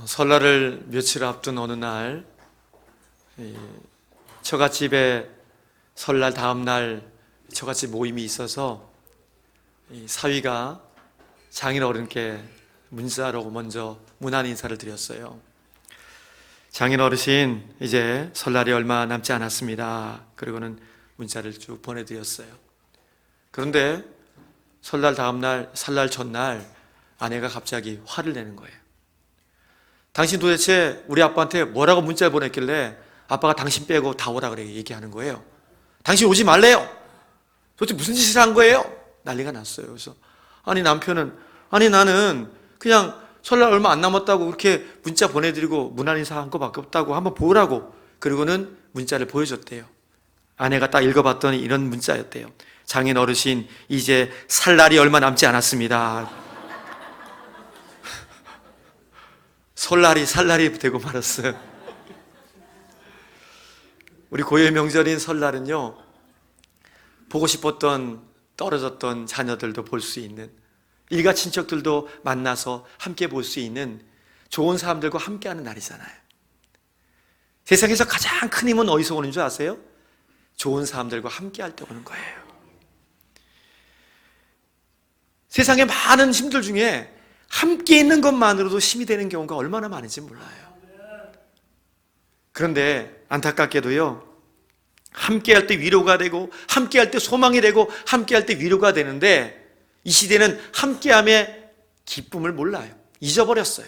설날을 며칠 앞둔 어느 날 처갓집에 설날 다음 날 처갓집 모임이 있어서 사위가 장인 어른께 문자로 먼저 문안 인사를 드렸어요. 장인 어르신, 이제 설날이 얼마 남지 않았습니다. 그리고는 문자를 쭉 보내드렸어요. 그런데 설날 다음 날, 설날 전날 아내가 갑자기 화를 내는 거예요. 당신 도대체 우리 아빠한테 뭐라고 문자를 보냈길래 아빠가 당신 빼고 다 오라 그래 얘기하는 거예요. 당신 오지 말래요. 도대체 무슨 짓을 한 거예요? 난리가 났어요. 그래서 남편은 나는 그냥 설날 얼마 안 남았다고 그렇게 문자 보내드리고 문안 인사한 거밖에 없다고 한번 보라고. 그리고는 문자를 보여줬대요. 아내가 딱 읽어봤더니 이런 문자였대요. 장인 어르신, 이제 살 날이 얼마 남지 않았습니다. 설날이 살날이 되고 말았어요. 우리 고유의 명절인 설날은요, 보고 싶었던 떨어졌던 자녀들도 볼 수 있는, 일가 친척들도 만나서 함께 볼 수 있는 좋은 사람들과 함께하는 날이잖아요. 세상에서 가장 큰 힘은 어디서 오는 줄 아세요? 좋은 사람들과 함께할 때 오는 거예요. 세상의 많은 힘들 중에 함께 있는 것만으로도 힘이 되는 경우가 얼마나 많은지 몰라요. 그런데 안타깝게도요, 함께할 때 위로가 되고 함께할 때 소망이 되고 함께할 때 위로가 되는데, 이 시대는 함께함의 기쁨을 몰라요. 잊어버렸어요.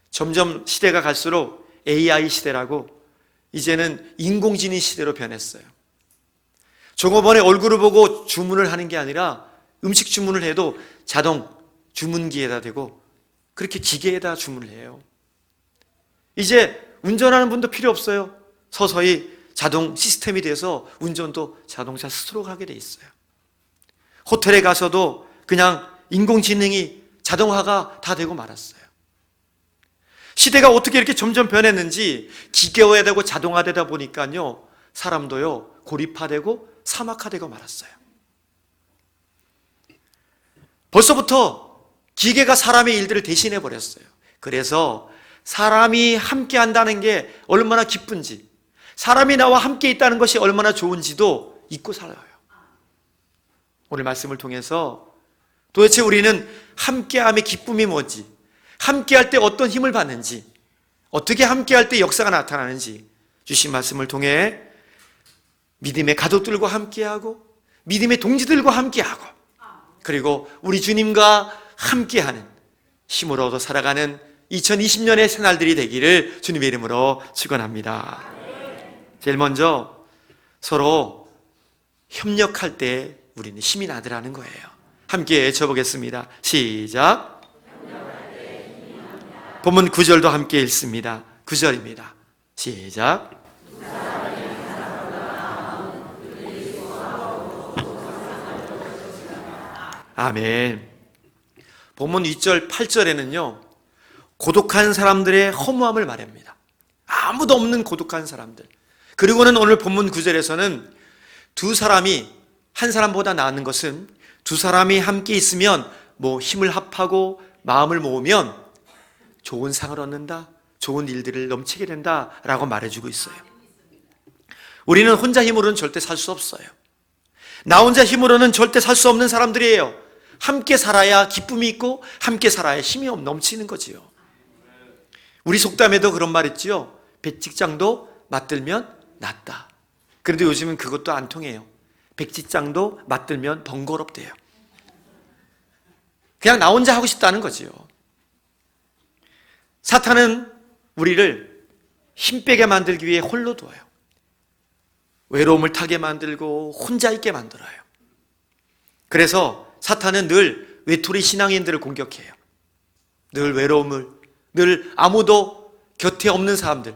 점점 시대가 갈수록 AI 시대라고, 이제는 인공지능 시대로 변했어요. 종업원의 얼굴을 보고 주문을 하는 게 아니라 음식 주문을 해도 자동 주문기에다 대고 그렇게 기계에다 주문을 해요. 이제 운전하는 분도 필요 없어요. 서서히 자동 시스템이 돼서 운전도 자동차 스스로 하게 돼 있어요. 호텔에 가서도 그냥 인공지능이 자동화가 다 되고 말았어요. 시대가 어떻게 이렇게 점점 변했는지, 기계화되고 자동화되다 보니까요, 사람도요 고립화되고 사막화되고 말았어요. 벌써부터 기계가 사람의 일들을 대신해 버렸어요. 그래서 사람이 함께 한다는 게 얼마나 기쁜지, 사람이 나와 함께 있다는 것이 얼마나 좋은지도 잊고 살아요. 오늘 말씀을 통해서 도대체 우리는 함께함의 기쁨이 뭔지, 함께할 때 어떤 힘을 받는지, 어떻게 함께할 때 역사가 나타나는지 주신 말씀을 통해 믿음의 가족들과 함께하고 믿음의 동지들과 함께하고, 그리고 우리 주님과 함께하는 힘을 얻어 살아가는 2020년의 새날들이 되기를 주님의 이름으로 축원합니다. 제일 먼저 서로 협력할 때 우리는 힘이 나더라는 거예요. 함께 외쳐보겠습니다. 시작. 본문 9절도 함께 읽습니다. 9절입니다. 시작. 아멘. 본문 2절 8절에는요 고독한 사람들의 허무함을 말합니다. 아무도 없는 고독한 사람들. 그리고는 오늘 본문 9절에서는 두 사람이 한 사람보다 나은 것은 두 사람이 함께 있으면 힘을 합하고 마음을 모으면 좋은 상을 얻는다, 좋은 일들을 넘치게 된다라고 말해주고 있어요. 우리는 혼자 힘으로는 절대 살 수 없어요. 나 혼자 힘으로는 절대 살 수 없는 사람들이에요. 함께 살아야 기쁨이 있고 함께 살아야 힘이 넘치는 거지요. 우리 속담에도 그런 말 있지요. 백직장도 맞들면 낫다. 그런데 요즘은 그것도 안 통해요. 백직장도 맞들면 번거롭대요. 그냥 나 혼자 하고 싶다는 거지요. 사탄은 우리를 힘 빼게 만들기 위해 홀로 둬요. 외로움을 타게 만들고 혼자 있게 만들어요. 그래서 사탄은 늘 외톨이 신앙인들을 공격해요. 늘 외로움을, 늘 아무도 곁에 없는 사람들,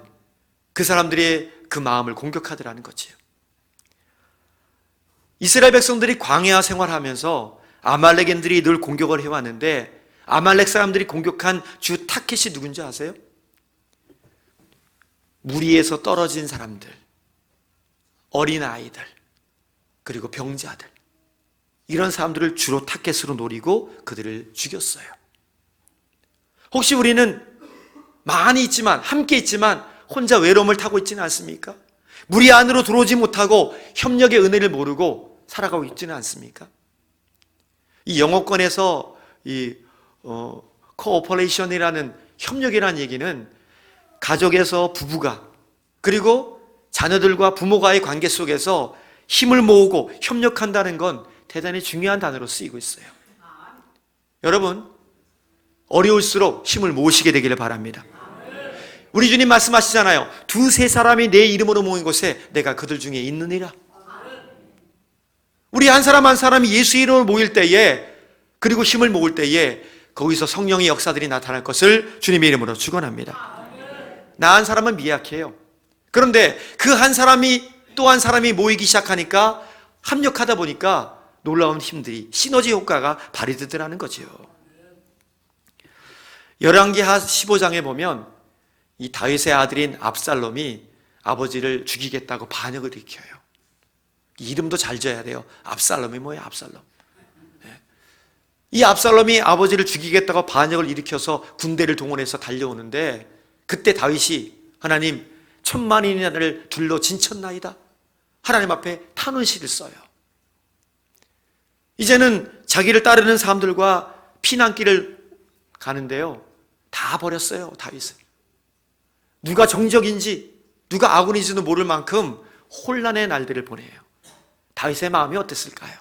그 사람들의 그 마음을 공격하더라는 거지요. 이스라엘 백성들이 광야 생활하면서 아말렉인들이 늘 공격을 해왔는데, 아말렉 사람들이 공격한 주 타켓이 누군지 아세요? 무리에서 떨어진 사람들, 어린아이들, 그리고 병자들, 이런 사람들을 주로 타겟으로 노리고 그들을 죽였어요. 혹시 우리는 많이 있지만, 함께 있지만 혼자 외로움을 타고 있지는 않습니까? 무리 안으로 들어오지 못하고 협력의 은혜를 모르고 살아가고 있지는 않습니까? 이 영어권에서 코오퍼레이션이라는 협력이라는 얘기는 가족에서 부부가, 그리고 자녀들과 부모가의 관계 속에서 힘을 모으고 협력한다는 건 대단히 중요한 단어로 쓰이고 있어요. 여러분, 어려울수록 힘을 모으시게 되기를 바랍니다. 우리 주님 말씀하시잖아요. 두세 사람이 내 이름으로 모인 곳에 내가 그들 중에 있느니라. 우리 한 사람 한 사람이 예수 이름으로 모일 때에, 그리고 힘을 모을 때에 거기서 성령의 역사들이 나타날 것을 주님의 이름으로 축원합니다. 나 한 사람은 미약해요. 그런데 그 한 사람이 또 한 사람이 모이기 시작하니까, 합력하다 보니까 놀라운 힘들이, 시너지 효과가 발휘되더라는 거죠. 열왕기하 15장에 보면 이 다윗의 아들인 압살롬이 아버지를 죽이겠다고 반역을 일으켜요. 이름도 잘 지어야 돼요. 압살롬이 뭐예요? 압살롬. 이 압살롬이 아버지를 죽이겠다고 반역을 일으켜서 군대를 동원해서 달려오는데, 그때 다윗이 하나님, 1000만인을 둘러 진쳤나이다. 하나님 앞에 탄원시를 써요. 이제는 자기를 따르는 사람들과 피난길을 가는데요, 다 버렸어요, 다윗을. 누가 정적인지 누가 아군인지도 모를 만큼 혼란의 날들을 보내요. 다윗의 마음이 어땠을까요?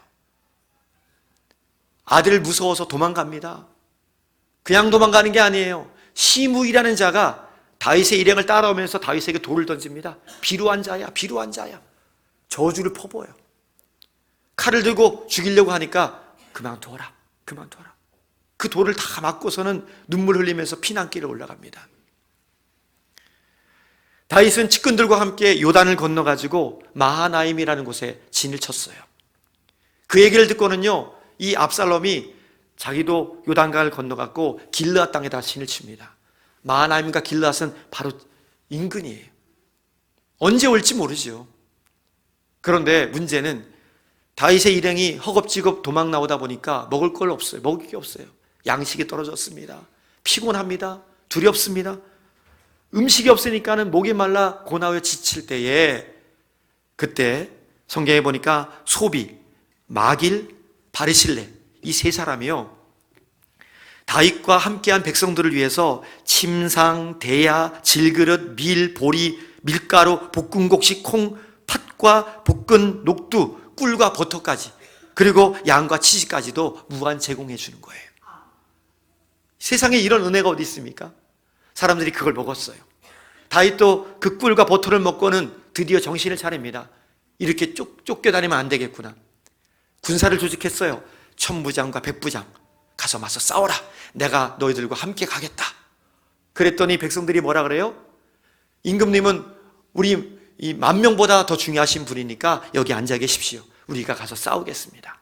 아들 무서워서 도망갑니다. 그냥 도망가는 게 아니에요. 시므이라는 자가 다윗의 일행을 따라오면서 다윗에게 돌을 던집니다. 비루한 자야, 비루한 자야. 저주를 퍼부어요. 칼을 들고 죽이려고 하니까 그만둬라, 그만둬라. 그 돌을 다 맞고서는 눈물 흘리면서 피난길을 올라갑니다. 다윗은 측근들과 함께 요단을 건너가지고 마하나임이라는 곳에 진을 쳤어요. 그 얘기를 듣고는요, 이 압살롬이 자기도 요단강을 건너갔고 길르앗 땅에다 진을 칩니다. 마하나임과 길르앗은 바로 인근이에요. 언제 올지 모르죠. 그런데 문제는 다윗의 일행이 허겁지겁 도망 나오다 보니까 먹을 걸 없어요. 먹을 게 없어요. 양식이 떨어졌습니다. 피곤합니다. 두렵습니다. 음식이 없으니까는 목이 말라 고나워 지칠 때에, 그때 성경에 보니까 소비, 마길, 바르실레, 이 세 사람이요, 다윗과 함께한 백성들을 위해서 침상, 대야, 질그릇, 밀, 보리, 밀가루, 볶은 곡식, 콩, 팥과 볶은 녹두, 꿀과 버터까지, 그리고 양과 치즈까지도 무한 제공해 주는 거예요. 세상에 이런 은혜가 어디 있습니까? 사람들이 그걸 먹었어요. 다윗도 그 꿀과 버터를 먹고는 드디어 정신을 차립니다. 이렇게 쫓겨다니면 안 되겠구나. 군사를 조직했어요. 천부장과 백부장, 가서 맞서 싸워라. 내가 너희들과 함께 가겠다. 그랬더니 백성들이 뭐라 그래요? 임금님은 우리 이 10,000명보다 더 중요하신 분이니까 여기 앉아 계십시오. 우리가 가서 싸우겠습니다.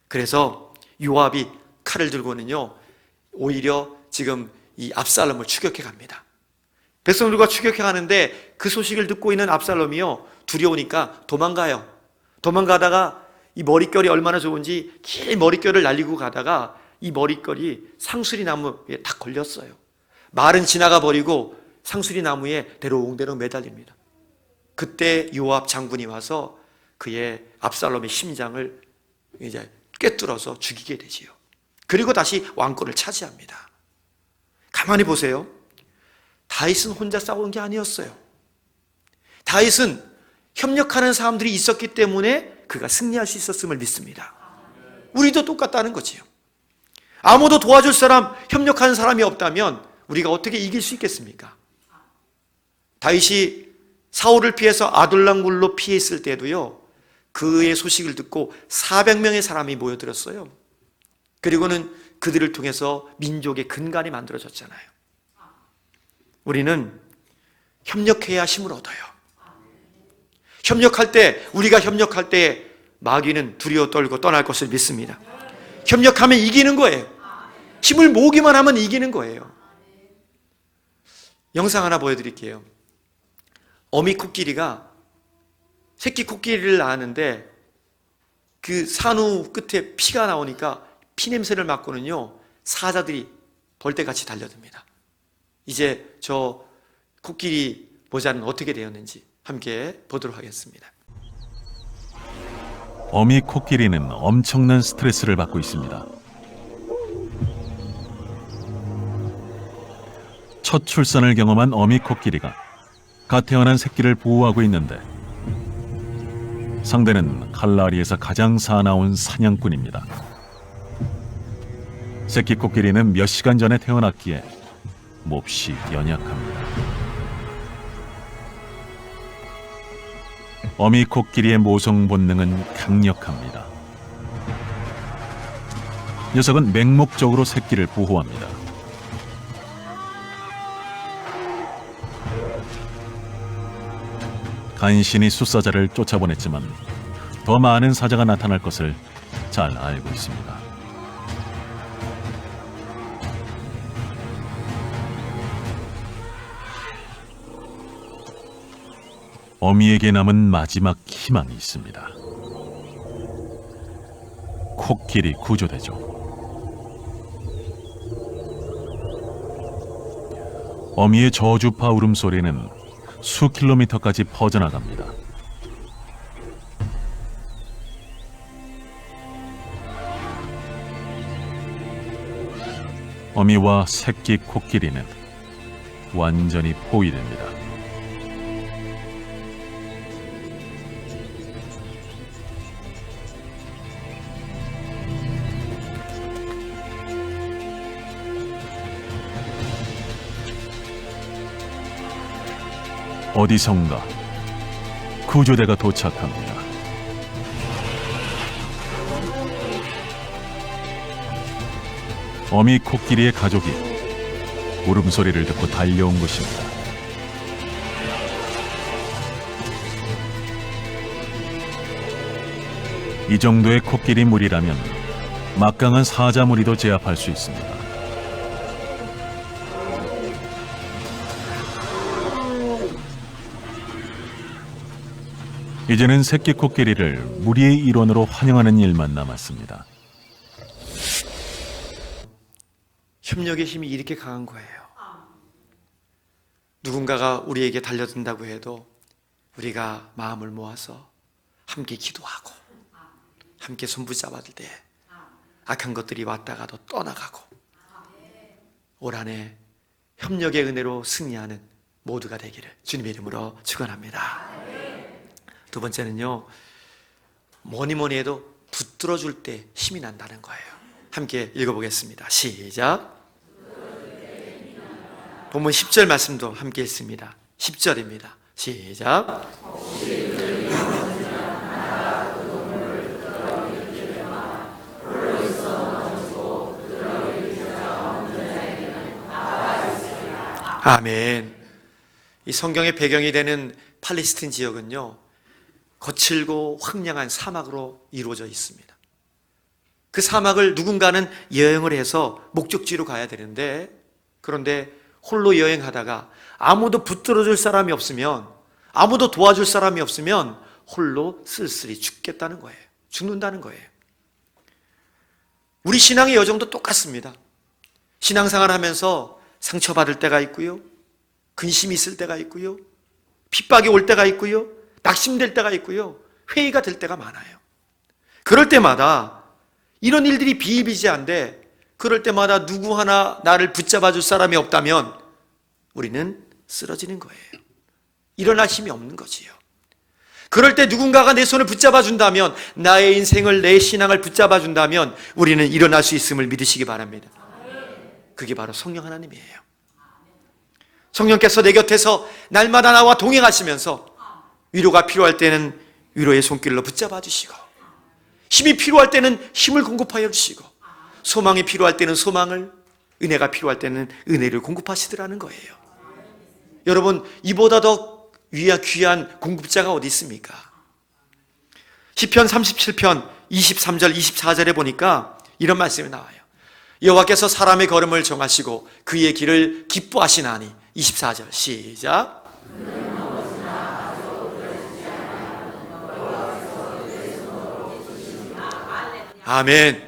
그래서 요압이 칼을 들고는요, 오히려 지금 이 압살롬을 추격해 갑니다. 백성들과 추격해 가는데 그 소식을 듣고 있는 압살롬이요, 두려우니까 도망가요. 도망가다가 이 머릿결이 얼마나 좋은지 긴 머릿결을 날리고 가다가 이 머릿결이 상수리 나무에 딱 걸렸어요. 말은 지나가 버리고 상수리 나무에 대롱대롱 매달립니다. 그때 요압 장군이 와서 그의 압살롬의 심장을 이제 꿰뚫어서 죽이게 되지요. 그리고 다시 왕권을 차지합니다. 가만히 보세요. 다윗은 혼자 싸운 게 아니었어요. 다윗은 협력하는 사람들이 있었기 때문에 그가 승리할 수 있었음을 믿습니다. 우리도 똑같다는 거지요. 아무도 도와줄 사람, 협력하는 사람이 없다면 우리가 어떻게 이길 수 있겠습니까? 다윗이 사울을 피해서 아둘람 굴로 피해 있을 때도요, 그의 소식을 듣고 400명의 사람이 모여들었어요. 그리고는 그들을 통해서 민족의 근간이 만들어졌잖아요. 우리는 협력해야 힘을 얻어요. 협력할 때, 우리가 협력할 때 마귀는 두려워 떨고 떠날 것을 믿습니다. 협력하면 이기는 거예요. 힘을 모으기만 하면 이기는 거예요. 영상 하나 보여드릴게요. 어미 코끼리가 새끼 코끼리를 낳았는데 그 산후 끝에 피가 나오니까 피 냄새를 맡고는요, 사자들이 벌떼같이 달려듭니다. 이제 저 코끼리 모자는 어떻게 되었는지 함께 보도록 하겠습니다. 어미 코끼리는 엄청난 스트레스를 받고 있습니다. 첫 출산을 경험한 어미 코끼리가 갓 태어난 새끼를 보호하고 있는데 상대는 칼라리에서 가장 사나운 사냥꾼입니다. 새끼 코끼리는 몇 시간 전에 태어났기에 몹시 연약합니다. 어미 코끼리의 모성 본능은 강력합니다. 녀석은 맹목적으로 새끼를 보호합니다. 간신히 숫사자를 쫓아보냈지만 더 많은 사자가 나타날 것을 잘 알고 있습니다. 어미에게 남은 마지막 희망이 있습니다. 코끼리 구조대죠. 어미의 저주파 울음소리는 수 킬로미터까지 퍼져나갑니다. 어미와 새끼 코끼리는 완전히 포위됩니다. 어디선가 구조대가 도착합니다. 어미 코끼리의 가족이 울음소리를 듣고 달려온 것입니다. 이 정도의 코끼리 무리라면 막강한 사자 무리도 제압할 수 있습니다. 이제는 새끼 코끼리를 무리의 일원으로 환영하는 일만 남았습니다. 협력의 힘이 이렇게 강한 거예요. 누군가가 우리에게 달려든다고 해도 우리가 마음을 모아서 함께 기도하고 함께 손붙잡을 때 악한 것들이 왔다가도 떠나가고 올 한해 협력의 은혜로 승리하는 모두가 되기를 주님의 이름으로 축원합니다. 두 번째는요, 뭐니 해도 붙들어줄 때 힘이 난다는 거예요. 함께 읽어보겠습니다. 시작. 본문 10절 말씀도 함께 읽습니다. 10절입니다. 시작. 아멘. 이 성경의 배경이 되는 팔레스틴 지역은요, 거칠고 황량한 사막으로 이루어져 있습니다. 그 사막을 누군가는 여행을 해서 목적지로 가야 되는데, 그런데 홀로 여행하다가 아무도 붙들어줄 사람이 없으면, 아무도 도와줄 사람이 없으면 홀로 쓸쓸히 죽겠다는 거예요. 죽는다는 거예요. 우리 신앙의 여정도 똑같습니다. 신앙생활 하면서 상처받을 때가 있고요, 근심이 있을 때가 있고요, 핍박이 올 때가 있고요, 낙심될 때가 있고요, 회의가 될 때가 많아요. 그럴 때마다 이런 일들이 비일비재한데, 그럴 때마다 누구 하나 나를 붙잡아 줄 사람이 없다면 우리는 쓰러지는 거예요. 일어날 힘이 없는 거지요. 그럴 때 누군가가 내 손을 붙잡아 준다면, 나의 인생을, 내 신앙을 붙잡아 준다면 우리는 일어날 수 있음을 믿으시기 바랍니다. 그게 바로 성령 하나님이에요. 성령께서 내 곁에서 날마다 나와 동행하시면서 위로가 필요할 때는 위로의 손길로 붙잡아 주시고, 힘이 필요할 때는 힘을 공급하여 주시고, 소망이 필요할 때는 소망을, 은혜가 필요할 때는 은혜를 공급하시더라는 거예요. 여러분, 이보다 더 귀한 공급자가 어디 있습니까? 시편 37편 23절 24절에 보니까 이런 말씀이 나와요. 여호와께서 사람의 걸음을 정하시고 그의 길을 기뻐하시나니. 24절 시작. 아멘.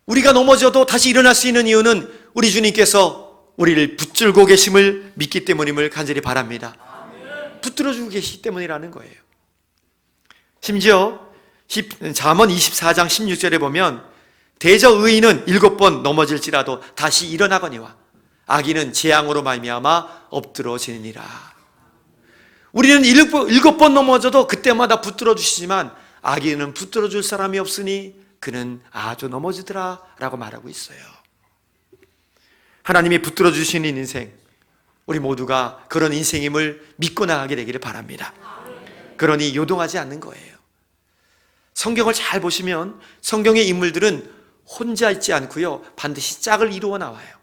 우리가 넘어져도 다시 일어날 수 있는 이유는 우리 주님께서 우리를 붙들고 계심을 믿기 때문임을 간절히 바랍니다. 붙들어주고 계시기 때문이라는 거예요. 심지어 잠언 24장 16절에 보면 대저 의인은 7번 넘어질지라도 다시 일어나거니와 악인은 재앙으로 말미암아 엎드러지느니라. 우리는 7번 넘어져도 그때마다 붙들어 주시지만 악인은 붙들어 줄 사람이 없으니 그는 아주 넘어지더라 라고 말하고 있어요. 하나님이 붙들어 주시는 인생, 우리 모두가 그런 인생임을 믿고 나가게 되기를 바랍니다. 그러니 요동하지 않는 거예요. 성경을 잘 보시면 성경의 인물들은 혼자 있지 않고요, 반드시 짝을 이루어 나와요.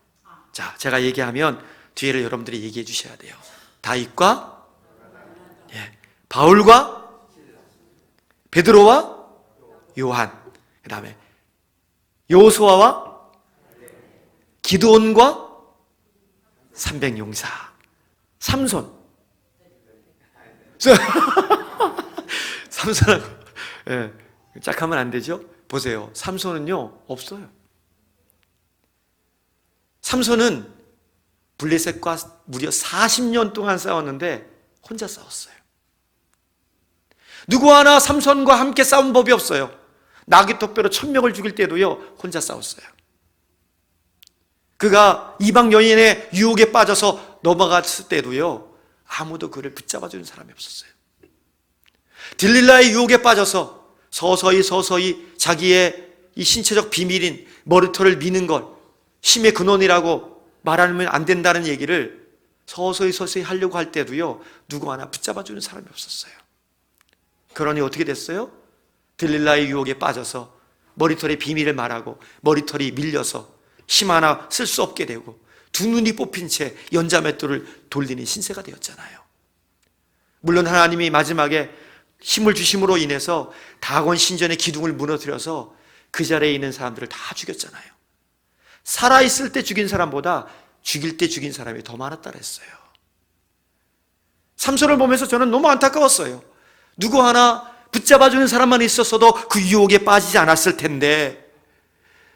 자, 제가 얘기하면 뒤에를 여러분들이 얘기해 주셔야 돼요. 다윗과 바울과 베드로와 요한, 그 다음에 여호수아와 기드온과 300용사, 삼손. 삼손하고 짝하면 안 되죠? 보세요. 삼손은요 없어요. 삼손은 블레셋과 무려 40년 동안 싸웠는데 혼자 싸웠어요. 누구 하나 삼손과 함께 싸운 법이 없어요. 나귀토뼈로 1000명을 죽일 때도요 혼자 싸웠어요. 그가 이방 여인의 유혹에 빠져서 넘어갔을 때도요 아무도 그를 붙잡아주는 사람이 없었어요. 딜릴라의 유혹에 빠져서 서서히 자기의 이 신체적 비밀인 머리털을 미는 걸 힘의 근원이라고 말하면 안 된다는 얘기를 서서히 하려고 할 때도요 누구 하나 붙잡아주는 사람이 없었어요. 그러니 어떻게 됐어요? 딜릴라의 유혹에 빠져서 머리털의 비밀을 말하고 머리털이 밀려서 힘 하나 쓸 수 없게 되고 두 눈이 뽑힌 채 연자맷돌을 돌리는 신세가 되었잖아요. 물론 하나님이 마지막에 힘을 주심으로 인해서 다곤 신전의 기둥을 무너뜨려서 그 자리에 있는 사람들을 다 죽였잖아요. 살아있을 때 죽인 사람보다 죽일 때 죽인 사람이 더 많았다 그랬어요. 삼손을 보면서 저는 너무 안타까웠어요. 누구 하나 붙잡아주는 사람만 있었어도 그 유혹에 빠지지 않았을 텐데,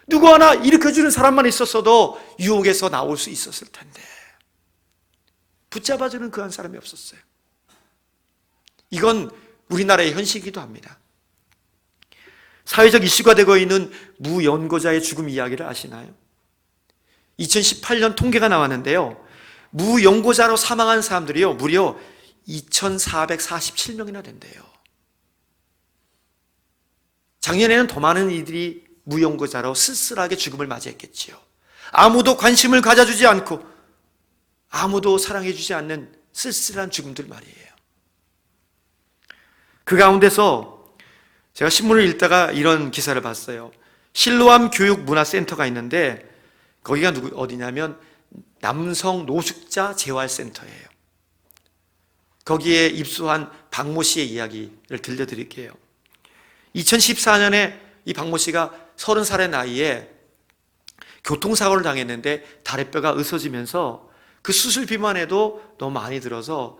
누구 하나 일으켜주는 사람만 있었어도 유혹에서 나올 수 있었을 텐데, 붙잡아주는 그 한 사람이 없었어요. 이건 우리나라의 현실이기도 합니다. 사회적 이슈가 되고 있는 무연고자의 죽음 이야기를 아시나요? 2018년 통계가 나왔는데요, 무연고자로 사망한 사람들이요 무려 2447명이나 된대요. 작년에는 더 많은 이들이 무연고자로 쓸쓸하게 죽음을 맞이했겠지요. 아무도 관심을 가져주지 않고 아무도 사랑해주지 않는 쓸쓸한 죽음들 말이에요. 그 가운데서 제가 신문을 읽다가 이런 기사를 봤어요. 실로암 교육문화센터가 있는데 거기가 어디냐면 남성 노숙자 재활센터예요. 거기에 입소한 박모 씨의 이야기를 들려드릴게요. 2014년에 이 박모 씨가 30살의 나이에 교통사고를 당했는데 다리뼈가 으스러지면서 그 수술비만 해도 너무 많이 들어서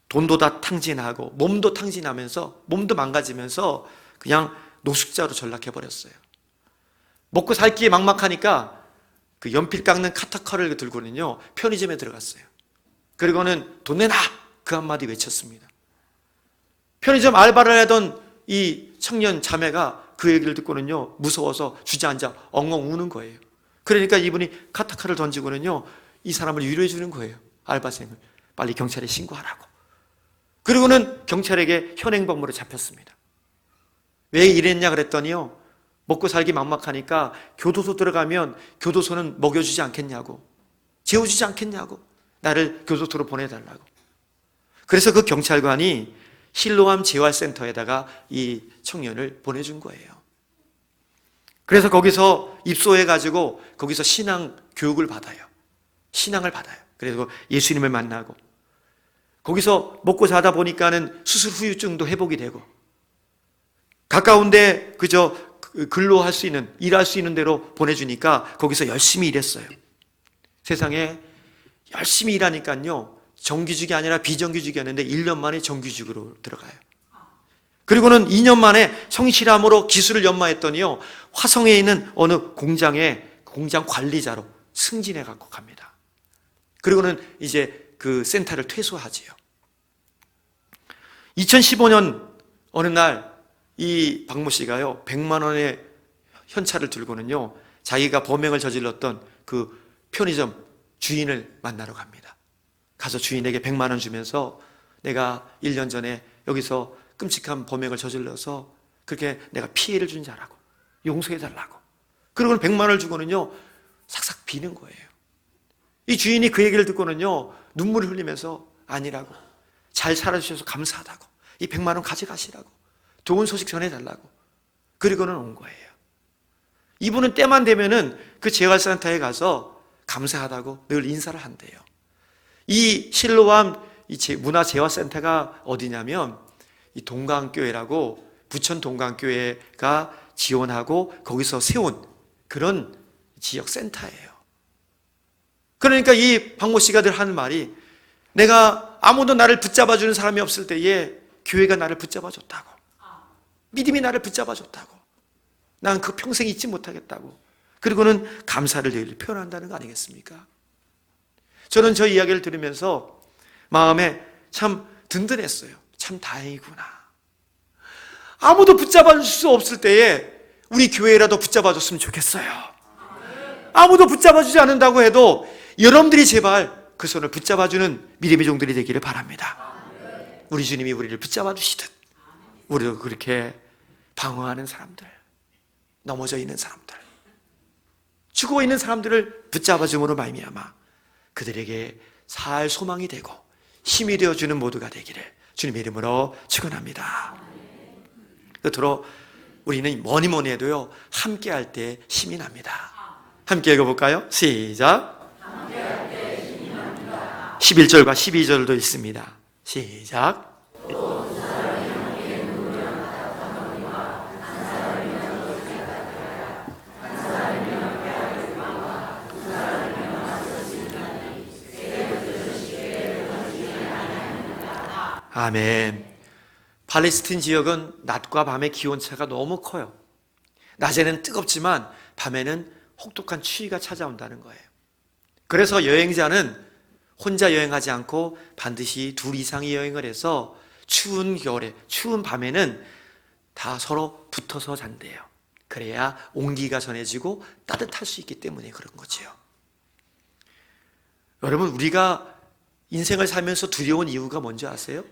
돈도 다 탕진하고 몸도 탕진하면서 몸도 망가지면서 그냥 노숙자로 전락해버렸어요. 먹고 살기에 막막하니까 그 연필 깎는 카타칼을 들고는요 편의점에 들어갔어요. 그리고는 돈 내놔! 그 한마디 외쳤습니다. 편의점 알바를 하던 이 청년 자매가 그 얘기를 듣고는요 무서워서 주저앉아 엉엉 우는 거예요. 그러니까 이분이 카타칼을 던지고는요 이 사람을 위로해 주는 거예요. 알바생을 빨리 경찰에 신고하라고. 그리고는 경찰에게 현행범으로 잡혔습니다. 왜 이랬냐 그랬더니요, 먹고 살기 막막하니까 교도소 들어가면 교도소는 먹여주지 않겠냐고, 재워주지 않겠냐고, 나를 교도소로 보내달라고. 그래서 그 경찰관이 실로암 재활센터에다가 이 청년을 보내준 거예요. 그래서 거기서 입소해가지고 거기서 신앙 교육을 받아요. 신앙을 받아요. 그리고 예수님을 만나고 거기서 먹고 자다 보니까는 수술 후유증도 회복이 되고 가까운데 그저 근로할 수 있는, 일할 수 있는 데로 보내주니까 거기서 열심히 일했어요. 세상에 열심히 일하니까요 정규직이 아니라 비정규직이었는데 1년 만에 정규직으로 들어가요. 그리고는 2년 만에 성실함으로 기술을 연마했더니요 화성에 있는 어느 공장의 공장 관리자로 승진해 갖고 갑니다. 그리고는 이제 그 센터를 퇴소하지요. 2015년 어느 날 이 박모 씨가요, 100만 원의 현찰을 들고는요, 자기가 범행을 저질렀던 그 편의점 주인을 만나러 갑니다. 가서 주인에게 100만 원 주면서 내가 1년 전에 여기서 끔찍한 범행을 저질러서 그렇게 내가 피해를 준 자라고 용서해달라고. 그리고는 100만 원을 주고는요, 삭삭 비는 거예요. 이 주인이 그 얘기를 듣고는요, 눈물을 흘리면서 아니라고, 잘 살아주셔서 감사하다고, 이 100만 원 가져가시라고, 좋은 소식 전해달라고. 그리고는 온 거예요. 이분은 때만 되면은 그 재활센터에 가서 감사하다고 늘 인사를 한대요. 이 실로암 문화재활센터가 어디냐면 이 동강교회라고 부천 동강교회가 지원하고 거기서 세운 그런 지역 센터예요. 그러니까 이 박모 씨가 늘 하는 말이, 내가 아무도 나를 붙잡아주는 사람이 없을 때에 교회가 나를 붙잡아줬다고, 믿음이 나를 붙잡아줬다고, 난 그 평생 잊지 못하겠다고, 그리고는 감사를 늘 표현한다는 거 아니겠습니까? 저는 저 이야기를 들으면서 마음에 참 든든했어요. 참 다행이구나. 아무도 붙잡아줄 수 없을 때에 우리 교회라도 붙잡아줬으면 좋겠어요. 아무도 붙잡아주지 않는다고 해도 여러분들이 제발 그 손을 붙잡아주는 믿음의 종들이 되기를 바랍니다. 우리 주님이 우리를 붙잡아주시듯 우리도 그렇게 방황하는 사람들, 넘어져 있는 사람들, 죽어 있는 사람들을 붙잡아줌으로 말미암아 그들에게 살 소망이 되고 힘이 되어주는 모두가 되기를 주님의 이름으로 축원합니다. 끝으로 우리는 뭐니 뭐니 해도요, 함께할 때 힘이 납니다. 함께 읽어볼까요? 시작. 11절과 12절도 있습니다. 시작. 아멘. 팔레스틴 지역은 낮과 밤의 기온차가 너무 커요. 낮에는 뜨겁지만 밤에는 혹독한 추위가 찾아온다는 거예요. 그래서 여행자는 혼자 여행하지 않고 반드시 둘 이상이 여행을 해서 추운 겨울에, 추운 밤에는 다 서로 붙어서 잔대요. 그래야 온기가 전해지고 따뜻할 수 있기 때문에 그런 거지요. 여러분, 우리가 인생을 살면서 두려운 이유가 뭔지 아세요?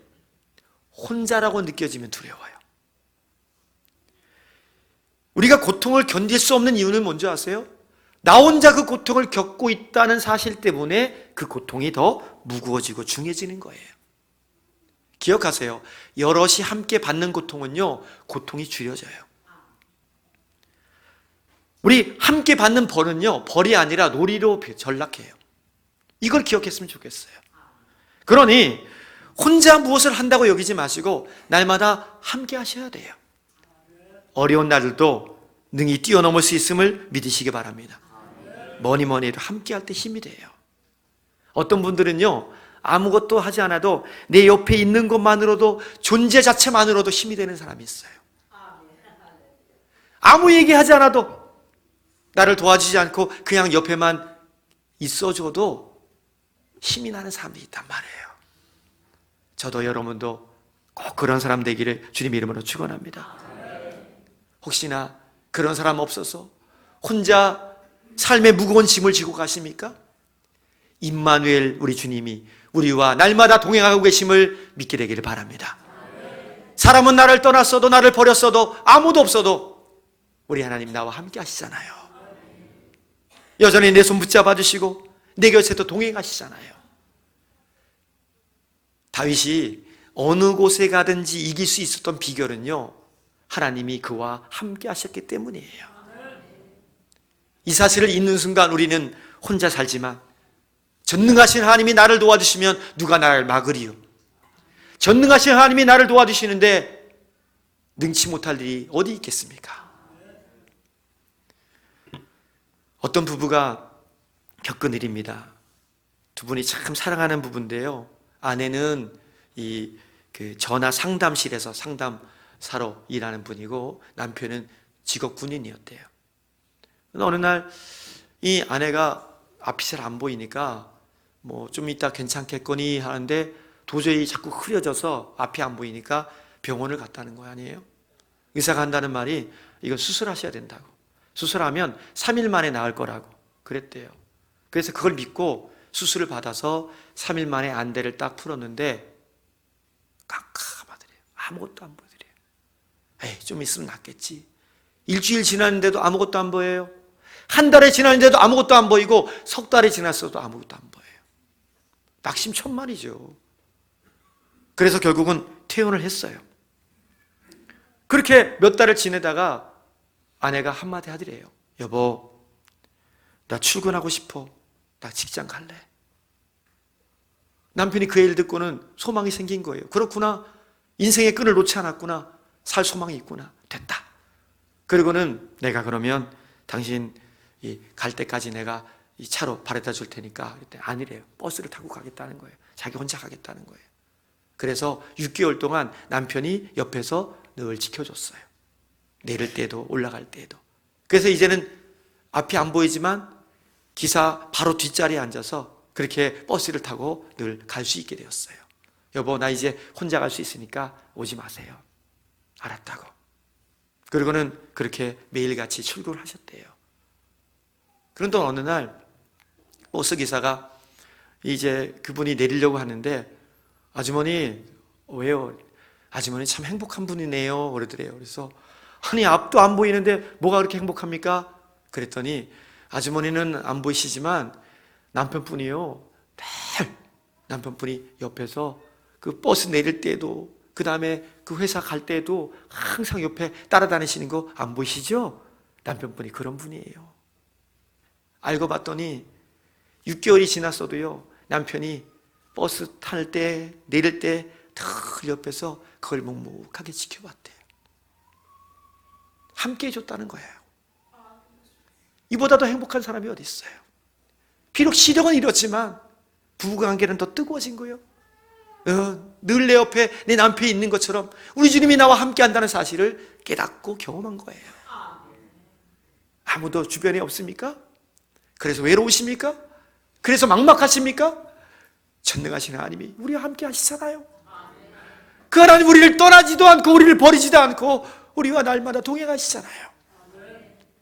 혼자라고 느껴지면 두려워요. 우리가 고통을 견딜 수 없는 이유는 뭔지 아세요? 나 혼자 그 고통을 겪고 있다는 사실 때문에 그 고통이 더 무거워지고 중해지는 거예요. 기억하세요. 여럿이 함께 받는 고통은요, 고통이 줄여져요. 우리 함께 받는 벌은요, 벌이 아니라 놀이로 전락해요. 이걸 기억했으면 좋겠어요. 그러니 혼자 무엇을 한다고 여기지 마시고 날마다 함께 하셔야 돼요. 어려운 날들도 능히 뛰어넘을 수 있음을 믿으시기 바랍니다. 뭐니 뭐니 해도 함께 할 때 힘이 돼요. 어떤 분들은요, 아무것도 하지 않아도 내 옆에 있는 것만으로도, 존재 자체만으로도 힘이 되는 사람이 있어요. 아무 얘기하지 않아도, 나를 도와주지 않고 그냥 옆에만 있어줘도 힘이 나는 사람들이 있단 말이에요. 저도 여러분도 꼭 그런 사람 되기를 주님 이름으로 축원합니다. 혹시나 그런 사람 없어서 혼자 삶의 무거운 짐을 지고 가십니까? 임마누엘 우리 주님이 우리와 날마다 동행하고 계심을 믿게 되기를 바랍니다. 사람은 나를 떠났어도, 나를 버렸어도, 아무도 없어도 우리 하나님 나와 함께 하시잖아요. 여전히 내 손 붙잡아 주시고 내 곁에도 동행하시잖아요. 다윗이 어느 곳에 가든지 이길 수 있었던 비결은요, 하나님이 그와 함께 하셨기 때문이에요. 이 사실을 잊는 순간 우리는 혼자 살지만 전능하신 하나님이 나를 도와주시면 누가 나를 막으리요. 전능하신 하나님이 나를 도와주시는데 능치 못할 일이 어디 있겠습니까? 어떤 부부가 겪은 일입니다. 두 분이 참 사랑하는 부부인데요, 아내는 그 전화 상담실에서 상담사로 일하는 분이고 남편은 직업 군인이었대요. 어느 날 이 아내가 앞이 잘 안 보이니까 뭐 좀 이따 괜찮겠거니 하는데 도저히 자꾸 흐려져서 앞이 안 보이니까 병원을 갔다는 거 아니에요? 의사가 한다는 말이 이거 수술하셔야 된다고. 수술하면 3일 만에 나을 거라고 그랬대요. 그래서 그걸 믿고 수술을 받아서 3일 만에 안대를 딱 풀었는데 깜깜하더래요. 아무것도 안 보이더래요. 에이, 좀 있으면 낫겠지. 일주일 지났는데도 아무것도 안 보여요. 한 달이 지났는데도 아무것도 안 보이고 석 달이 지났어도 아무것도 안 보여요. 낙심천만이죠. 그래서 결국은 퇴원을 했어요. 그렇게 몇 달을 지내다가 아내가 한마디 하더래요. 여보, 나 출근하고 싶어. 나 직장 갈래. 남편이 그 얘기를 듣고는 소망이 생긴 거예요. 그렇구나. 인생의 끈을 놓지 않았구나. 살 소망이 있구나. 됐다. 그리고는 내가 그러면 당신 갈 때까지 내가 이 차로 바래다 줄 테니까. 그랬더니 아니래요. 버스를 타고 가겠다는 거예요. 자기 혼자 가겠다는 거예요. 그래서 6개월 동안 남편이 옆에서 늘 지켜줬어요. 내릴 때도 올라갈 때도. 그래서 이제는 앞이 안 보이지만 기사 바로 뒷자리에 앉아서 그렇게 버스를 타고 늘 갈 수 있게 되었어요. 여보, 나 이제 혼자 갈 수 있으니까 오지 마세요. 알았다고. 그리고는 그렇게 매일같이 출근을 하셨대요. 그런데 어느 날 버스 기사가 이제 그분이 내리려고 하는데 아주머니, 왜요? 아주머니 참 행복한 분이네요. 그러더래요. 그래서 아니, 앞도 안 보이는데 뭐가 그렇게 행복합니까? 그랬더니 아주머니는 안 보이시지만 남편분이요, 늘 남편분이 옆에서 그 버스 내릴 때도 그 다음에 그 회사 갈 때도 항상 옆에 따라다니시는 거 안 보이시죠? 남편분이 그런 분이에요. 알고 봤더니 6개월이 지났어도요, 남편이 버스 탈 때 내릴 때 늘 옆에서 그걸 묵묵하게 지켜봤대요. 함께 해줬다는 거예요. 이보다 더 행복한 사람이 어디 있어요? 비록 시력은 잃었지만 부부관계는 더 뜨거워진 거예요. 늘 내 옆에 내 남편이 있는 것처럼 우리 주님이 나와 함께 한다는 사실을 깨닫고 경험한 거예요. 아무도 주변에 없습니까? 그래서 외로우십니까? 그래서 막막하십니까? 전능하신 하나님이 우리와 함께 하시잖아요. 그 하나님 우리를 떠나지도 않고 우리를 버리지도 않고 우리와 날마다 동행하시잖아요.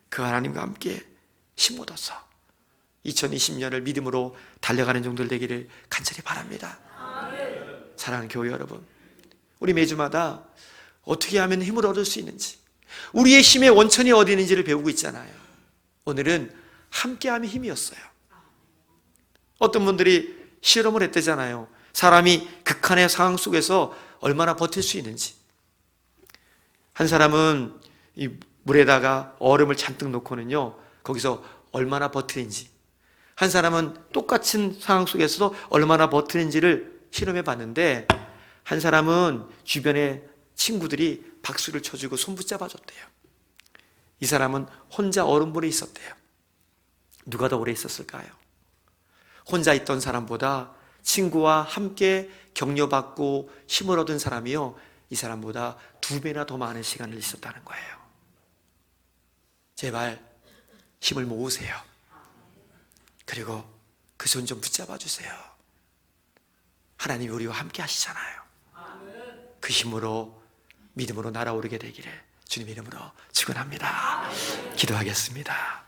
그 하나님과 함께 힘 얻어서 2020년을 믿음으로 달려가는 종들 되기를 간절히 바랍니다. 사랑하는 교회 여러분, 우리 매주마다 어떻게 하면 힘을 얻을 수 있는지, 우리의 힘의 원천이 어디 있는지를 배우고 있잖아요. 오늘은 함께함의 힘이었어요. 어떤 분들이 실험을 했대잖아요. 사람이 극한의 상황 속에서 얼마나 버틸 수 있는지. 한 사람은 이 물에다가 얼음을 잔뜩 놓고는요, 거기서 얼마나 버티는지, 한 사람은 똑같은 상황 속에서도 얼마나 버티는지를 실험해 봤는데, 한 사람은 주변에 친구들이 박수를 쳐주고 손 붙잡아 줬대요. 이 사람은 혼자 얼음물에 있었대요. 누가 더 오래 있었을까요? 혼자 있던 사람보다 친구와 함께 격려받고 힘을 얻은 사람이요, 이 사람보다 2배나 더 많은 시간을 있었다는 거예요. 제발 힘을 모으세요. 그리고 그 손 좀 붙잡아 주세요. 하나님이 우리와 함께 하시잖아요. 그 힘으로 믿음으로 날아오르게 되기를 주님 이름으로 축원합니다. 기도하겠습니다.